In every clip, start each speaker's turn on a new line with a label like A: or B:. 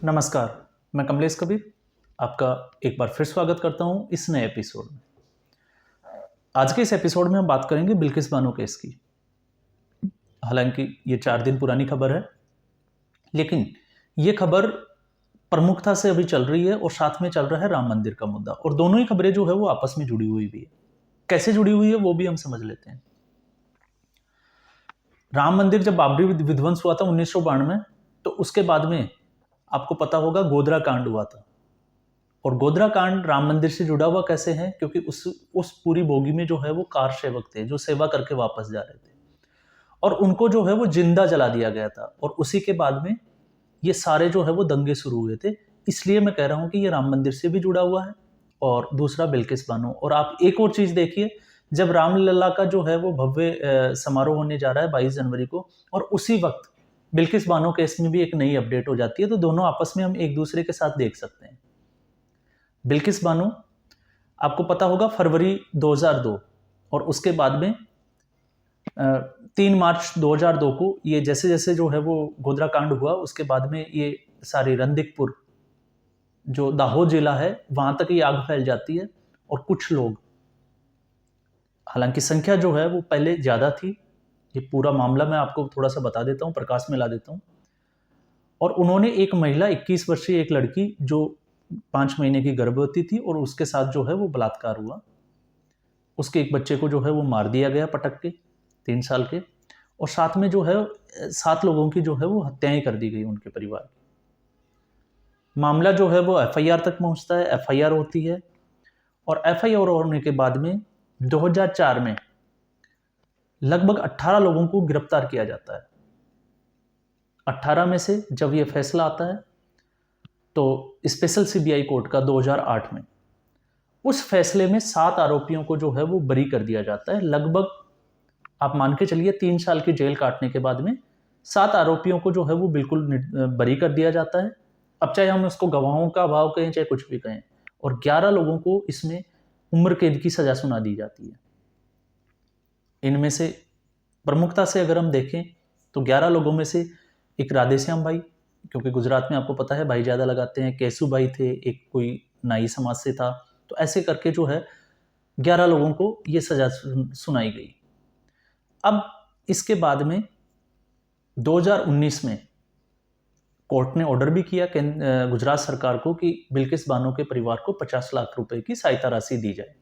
A: नमस्कार, मैं कमलेश कबीर आपका एक बार फिर स्वागत करता हूं इस नए एपिसोड में। आज के इस एपिसोड में हम बात करेंगे बिल्किस बानो केस की। हालांकि ये 4 दिन पुरानी खबर है, लेकिन ये खबर प्रमुखता से अभी चल रही है और साथ में चल रहा है राम मंदिर का मुद्दा, और दोनों ही खबरें जो है वो आपस में जुड़ी हुई भी है। कैसे जुड़ी हुई है वो भी हम समझ लेते हैं। राम मंदिर जब बाबरी विध्वंस हुआ था 1992, तो उसके बाद में आपको पता होगा गोधरा कांड हुआ था। और गोधरा कांड राम मंदिर से जुड़ा हुआ कैसे है? क्योंकि उस पूरी बोगी में जो है वो कार सेवक थे जो सेवा करके वापस जा रहे थे, और उनको जो है वो जिंदा जला दिया गया था। और उसी के बाद में ये सारे जो है वो दंगे शुरू हुए थे। इसलिए मैं कह रहा हूं कि ये राम मंदिर से भी जुड़ा हुआ है। और दूसरा बिल्किस बानो। और आप एक और चीज देखिए, जब रामलला का जो है वो भव्य समारोह होने जा रहा है 22 जनवरी को, और उसी वक्त बिल्किस बानो केस में भी एक नई अपडेट हो जाती है, तो दोनों आपस में हम एक दूसरे के साथ देख सकते हैं। बिल्किस बानो आपको पता होगा फरवरी 2002, और उसके बाद में 3 मार्च 2002 को ये जैसे जैसे जो है वो गोधरा कांड हुआ, उसके बाद में ये सारी रंदिकपुर जो दाहोद जिला है वहां तक ये आग फैल जाती है। और कुछ लोग, हालांकि संख्या जो है वो पहले ज्यादा थी, ये पूरा मामला मैं आपको थोड़ा सा बता देता हूँ, प्रकाश में ला देता हूँ। और उन्होंने एक महिला 21 वर्षीय एक लड़की जो 5 महीने की गर्भवती थी, और उसके साथ जो है वो बलात्कार हुआ। उसके एक बच्चे को जो है वो मार दिया गया पटक के, 3 साल के। और साथ में जो है 7 लोगों की जो है वो हत्याएं कर दी गई उनके परिवार की। मामला जो है वो एफआईआर तक पहुंचता है, एफआईआर होती है। और एफआईआर होने के बाद में 2004 में लगभग 18 लोगों को गिरफ्तार किया जाता है। 18 में से जब ये फैसला आता है तो स्पेशल सीबीआई कोर्ट का 2008 में, उस फैसले में 7 आरोपियों को जो है वो बरी कर दिया जाता है। लगभग आप मान के चलिए 3 साल की जेल काटने के बाद में 7 आरोपियों को जो है वो बिल्कुल बरी कर दिया जाता है। अब चाहे हम उसको गवाहों का अभाव कहें चाहे कुछ भी कहें। और 11 लोगों को इसमें उम्र कैद की सजा सुना दी जाती है। इनमें से प्रमुखता से अगर हम देखें तो 11 लोगों में से एक राधेश्याम भाई, क्योंकि गुजरात में आपको पता है भाई ज़्यादा लगाते हैं, केसु भाई थे, एक कोई नाई समाज से था। तो ऐसे करके जो है 11 लोगों को ये सजा सुनाई गई। अब इसके बाद में 2019 में कोर्ट ने ऑर्डर भी किया गुजरात सरकार को कि बिल्किस बानो के परिवार को 50 लाख रुपए की सहायता राशि दी जाए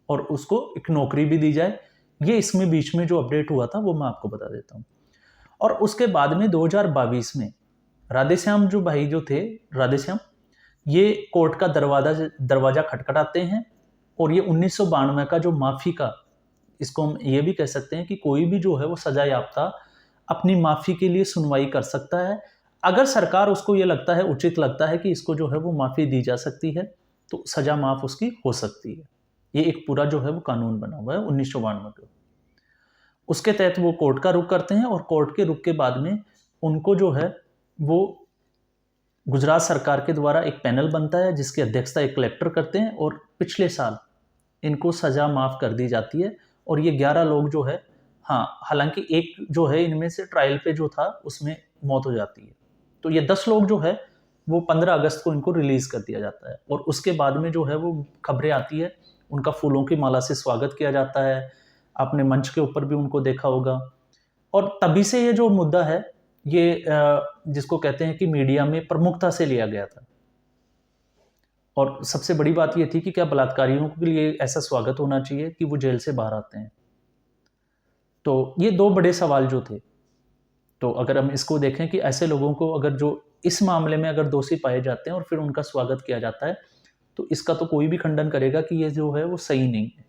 A: और उसको एक नौकरी भी दी जाए। ये इसमें बीच में जो अपडेट हुआ था वो मैं आपको बता देता हूँ। और उसके बाद में 2022 में राधेश्याम जो भाई जो थे, राधेश्याम, ये कोर्ट का दरवाजा खटखटाते हैं। और ये 1992 का जो माफी का, इसको हम ये भी कह सकते हैं कि कोई भी जो है वो सजा याफ्ता अपनी माफी के लिए सुनवाई कर सकता है। अगर सरकार उसको ये लगता है, उचित लगता है कि इसको जो है वो माफी दी जा सकती है, तो सजा माफ उसकी हो सकती है। ये एक पूरा जो है वो कानून बना हुआ है 1992 का। उसके तहत वो कोर्ट का रुख करते हैं, और कोर्ट के रुख के बाद में उनको जो है वो गुजरात सरकार के द्वारा एक पैनल बनता है जिसकी अध्यक्षता एक कलेक्टर करते हैं। और पिछले साल इनको सजा माफ कर दी जाती है। और ये 11 लोग जो है, हाँ, हालांकि एक जो है इनमें से ट्रायल पे जो था उसमें मौत हो जाती है। तो ये 10 लोग जो है वो 15 अगस्त को इनको रिलीज कर दिया जाता है। और उसके बाद में जो है वो खबरें आती है, उनका फूलों की माला से स्वागत किया जाता है। आपने मंच के ऊपर भी उनको देखा होगा। और तभी से ये जो मुद्दा है ये जिसको कहते हैं कि मीडिया में प्रमुखता से लिया गया था। और सबसे बड़ी बात ये थी कि क्या बलात्कारियों के लिए ऐसा स्वागत होना चाहिए कि वो जेल से बाहर आते हैं? तो ये 2 बड़े सवाल जो थे। तो अगर हम इसको देखें कि ऐसे लोगों को अगर जो इस मामले में अगर दोषी पाए जाते हैं और फिर उनका स्वागत किया जाता है, तो इसका तो कोई भी खंडन करेगा कि ये जो है वो सही नहीं है,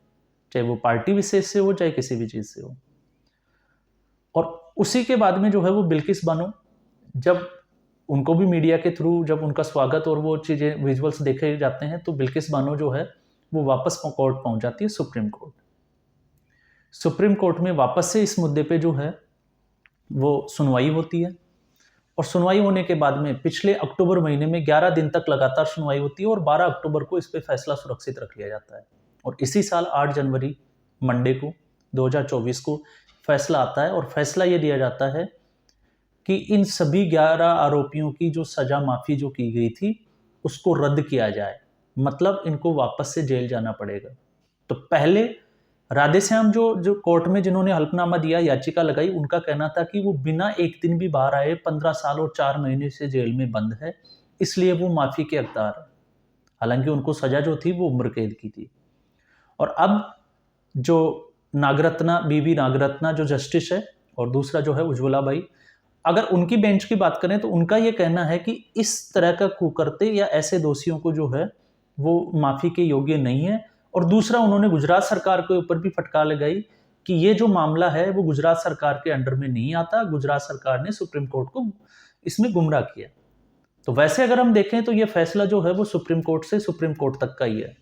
A: चाहे वो पार्टी विशेष से हो चाहे किसी भी चीज़ से हो। और उसी के बाद में जो है वो बिल्किस बानो, जब उनको भी मीडिया के थ्रू जब उनका स्वागत और वो चीज़ें विजुअल्स देखे जाते हैं, तो बिल्किस बानो जो है वो वापस कोर्ट पहुंच जाती है, सुप्रीम कोर्ट। सुप्रीम कोर्ट में वापस से इस मुद्दे पे जो है वो सुनवाई होती है। और सुनवाई होने के बाद में पिछले अक्टूबर महीने में 11 दिन तक लगातार सुनवाई होती है, और 12 अक्टूबर को इस पे फैसला सुरक्षित रख लिया जाता है। और इसी साल 8 जनवरी मंडे को 2024 को फैसला आता है, और फैसला ये दिया जाता है कि इन सभी 11 आरोपियों की जो सजा माफी जो की गई थी उसको रद्द किया जाए, मतलब इनको वापस से जेल जाना पड़ेगा। तो पहले राधेश्याम जो जो कोर्ट में जिन्होंने हल्फनामा दिया, याचिका लगाई, उनका कहना था कि वो बिना एक दिन भी बाहर आए 15 साल और 4 महीने से जेल में बंद है, इसलिए वो माफी के हकदार है। हालांकि उनको सजा जो थी वो उम्र कैद की थी। और अब जो नागरत्ना, बीबी नागरत्ना जो जस्टिस है, और दूसरा जो है उज्ज्वला बाई, अगर उनकी बेंच की बात करें तो उनका ये कहना है कि इस तरह का कुकर्ते या ऐसे दोषियों को जो है वो माफी के योग्य नहीं है। और दूसरा, उन्होंने गुजरात सरकार के ऊपर भी फटकार लगाई कि ये जो मामला है वो गुजरात सरकार के अंडर में नहीं आता, गुजरात सरकार ने सुप्रीम कोर्ट को इसमें गुमराह किया। तो वैसे अगर हम देखें तो ये फैसला जो है वो सुप्रीम कोर्ट से सुप्रीम कोर्ट तक का ही है,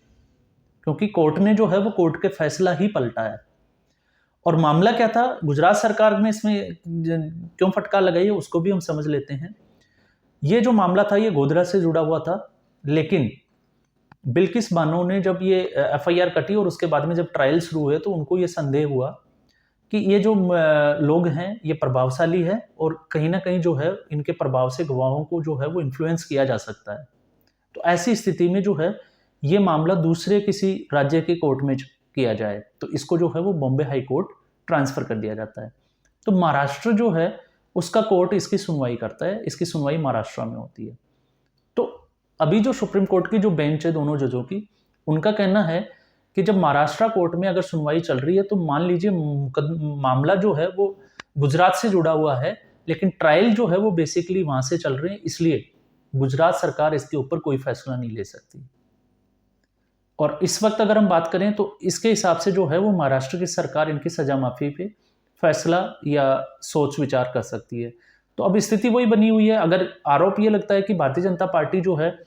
A: क्योंकि कोर्ट ने जो है वो कोर्ट के फैसला ही पलटा है। और मामला क्या था, गुजरात सरकार में इसमें क्यों फटकार लगाई है उसको भी हम समझ लेते हैं। ये जो मामला था ये गोधरा से जुड़ा हुआ था, लेकिन बिल्किस बानो ने जब ये एफआईआर कटी और उसके बाद में जब ट्रायल शुरू हुए तो उनको ये संदेह हुआ कि ये जो लोग हैं ये प्रभावशाली है और कहीं ना कहीं जो है इनके प्रभाव से गवाहों को जो है वो इन्फ्लुएंस किया जा सकता है। तो ऐसी स्थिति में जो है ये मामला दूसरे किसी राज्य के कोर्ट में किया जाए, तो इसको जो है वो बॉम्बे हाई कोर्ट ट्रांसफर कर दिया जाता है। तो महाराष्ट्र जो है उसका कोर्ट इसकी सुनवाई करता है, इसकी सुनवाई महाराष्ट्र में होती है। तो अभी जो सुप्रीम कोर्ट की जो बेंच है दोनों जजों की, उनका कहना है कि जब महाराष्ट्र कोर्ट में अगर सुनवाई चल रही है तो मान लीजिए मामला जो है वो गुजरात से जुड़ा हुआ है, लेकिन ट्रायल जो है वो बेसिकली वहां से चल रहे हैं, इसलिए गुजरात सरकार इसके ऊपर कोई फैसला नहीं ले सकती। और इस वक्त अगर हम बात करें तो इसके हिसाब से जो है वो महाराष्ट्र की सरकार इनकी सजा माफी पे फैसला या सोच विचार कर सकती है। तो अब स्थिति वही बनी हुई है। अगर आरोप ये लगता है कि भारतीय जनता पार्टी जो है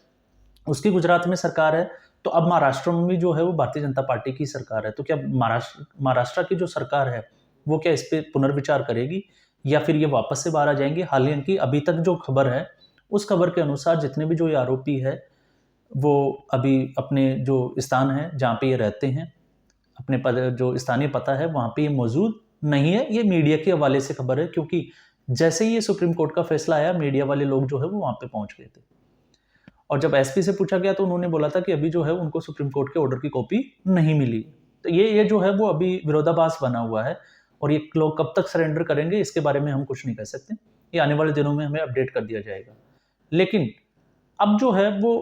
A: उसकी गुजरात में सरकार है, तो अब महाराष्ट्र में भी जो है वो भारतीय जनता पार्टी की सरकार है। तो क्या महाराष्ट्र की जो सरकार है वो क्या इस पर पुनर्विचार करेगी या फिर ये वापस से बाहर आ जाएंगे? हालांकि अभी तक जो खबर है उस खबर के अनुसार जितने भी जो ये आरोपी है वो अभी अपने जो स्थान है जहाँ पे ये रहते हैं, अपने जो स्थानीय पता है वहाँ पे ये मौजूद नहीं है। ये मीडिया के हवाले से खबर है, क्योंकि जैसे ही ये सुप्रीम कोर्ट का फैसला आया मीडिया वाले लोग जो है वो वहाँ पे पहुँच गए थे। और जब एसपी से पूछा गया तो उन्होंने बोला था कि अभी जो है उनको सुप्रीम कोर्ट के ऑर्डर की कॉपी नहीं मिली। तो ये जो है वो अभी विरोधाभास बना हुआ है, और ये लोग कब तक सरेंडर करेंगे इसके बारे में हम कुछ नहीं कह सकते। ये आने वाले दिनों में हमें अपडेट कर दिया जाएगा। लेकिन अब जो है वो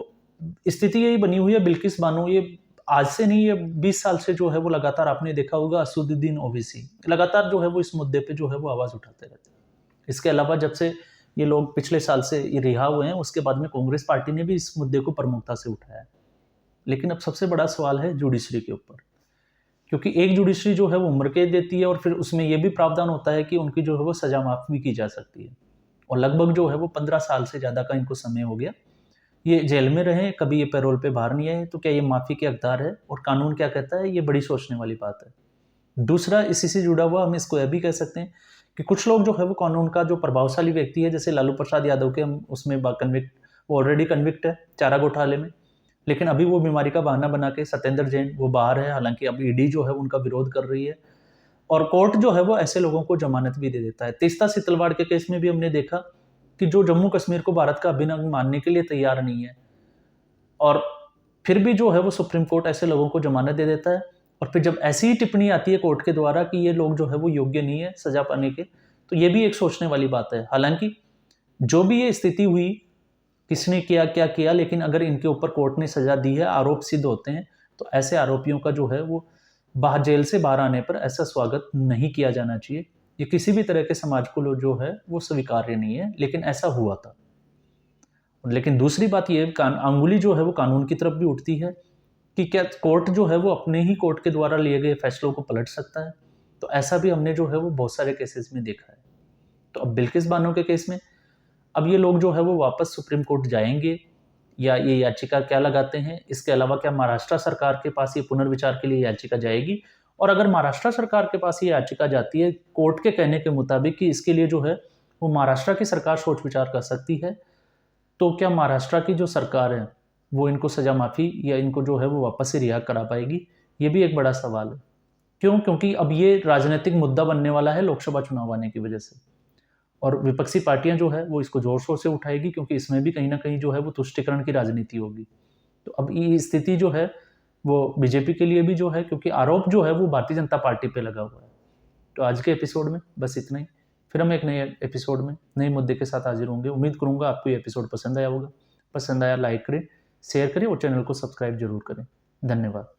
A: स्थिति यही बनी हुई है। बिल्किस बानो ये आज से नहीं, ये 20 साल से जो है वो लगातार, आपने देखा होगा असदुद्दीन ओवैसी लगातार जो है वो इस मुद्दे पे जो है वो आवाज उठाते रहते हैं। इसके अलावा जब से ये लोग पिछले साल से ये रिहा हुए हैं उसके बाद में कांग्रेस पार्टी ने भी इस मुद्दे को प्रमुखता से उठाया है। लेकिन अब सबसे बड़ा सवाल है जुडिशरी के ऊपर, क्योंकि एक जुडिशरी जो है वो उम्र कैद देती है और फिर उसमें यह भी प्रावधान होता है कि उनकी जो है वो सजा माफ भी की जा सकती है। और लगभग जो है वो 15 साल से ज़्यादा का इनको समय हो गया, ये जेल में रहे, कभी ये पैरोल पे बाहर नहीं आए, तो क्या ये माफ़ी के हकदार है? और कानून क्या कहता है? ये बड़ी सोचने वाली बात है। दूसरा, इसी से जुड़ा हुआ हम इसको यह भी कह सकते हैं कि कुछ लोग जो है वो कानून का जो प्रभावशाली व्यक्ति है, जैसे लालू प्रसाद यादव के हम उसमें कन्विक्ट, वो ऑलरेडी कन्विक्ट है चारा घोटाले में, लेकिन अभी वो बीमारी का बहाना बना के सत्येंद्र जैन वो बाहर है। हालांकि अब ईडी जो है उनका विरोध कर रही है और कोर्ट जो है वो ऐसे लोगों को जमानत भी दे देता है। तीस्ता सितलवाड़ के केस में भी हमने देखा कि जो जम्मू कश्मीर को भारत का अभिन्न अंग मानने के लिए तैयार नहीं है, और फिर भी जो है वो सुप्रीम कोर्ट ऐसे लोगों को जमानत दे देता है। और फिर जब ऐसी ही टिप्पणी आती है कोर्ट के द्वारा कि ये लोग जो है वो योग्य नहीं है सजा पाने के, तो ये भी एक सोचने वाली बात है। हालांकि जो भी ये स्थिति हुई, किसने किया क्या किया, लेकिन अगर इनके ऊपर कोर्ट ने सजा दी है, आरोप सिद्ध होते हैं, तो ऐसे आरोपियों का जो है वो बाहर जेल से बाहर आने पर ऐसा स्वागत नहीं किया जाना चाहिए। ये किसी भी तरह के समाज को जो है वो स्वीकार्य नहीं है, लेकिन ऐसा हुआ था। लेकिन दूसरी बात ये, अंगुली जो है वो कानून की तरफ भी उठती है कि क्या कोर्ट जो है वो अपने ही कोर्ट के द्वारा लिए गए फैसलों को पलट सकता है? तो ऐसा भी हमने जो है वो बहुत सारे केसेस में देखा है। तो अब बिल्किस बानो के केस में अब ये लोग जो है वो वापस सुप्रीम कोर्ट जाएंगे या ये याचिका क्या लगाते हैं? इसके अलावा क्या महाराष्ट्र सरकार के पास ये पुनर्विचार के लिए याचिका जाएगी? और अगर महाराष्ट्र सरकार के पास ये याचिका जाती है कोर्ट के कहने के मुताबिक कि इसके लिए जो है वो महाराष्ट्र की सरकार सोच विचार कर सकती है, तो क्या महाराष्ट्र की जो सरकार है वो इनको सजा माफ़ी या इनको जो है वो वापस से रिहा करा पाएगी? ये भी एक बड़ा सवाल है। क्यों? क्योंकि अब ये राजनीतिक मुद्दा बनने वाला है लोकसभा चुनाव आने की वजह से। और विपक्षी पार्टियां जो है वो इसको जोर शोर से उठाएगी, क्योंकि इसमें भी कहीं ना कहीं जो है वो तुष्टिकरण की राजनीति होगी। तो अब ये स्थिति जो है वो बीजेपी के लिए भी जो है, क्योंकि आरोप जो है वो भारतीय जनता पार्टी पे लगा हुआ है। तो आज के एपिसोड में बस इतना ही। फिर हम एक नए एपिसोड में नए मुद्दे के साथ हाजिर होंगे। उम्मीद करूंगा आपको ये एपिसोड पसंद आया होगा। पसंद आया लाइक करें, शेयर करें और चैनल को सब्सक्राइब जरूर करें। धन्यवाद।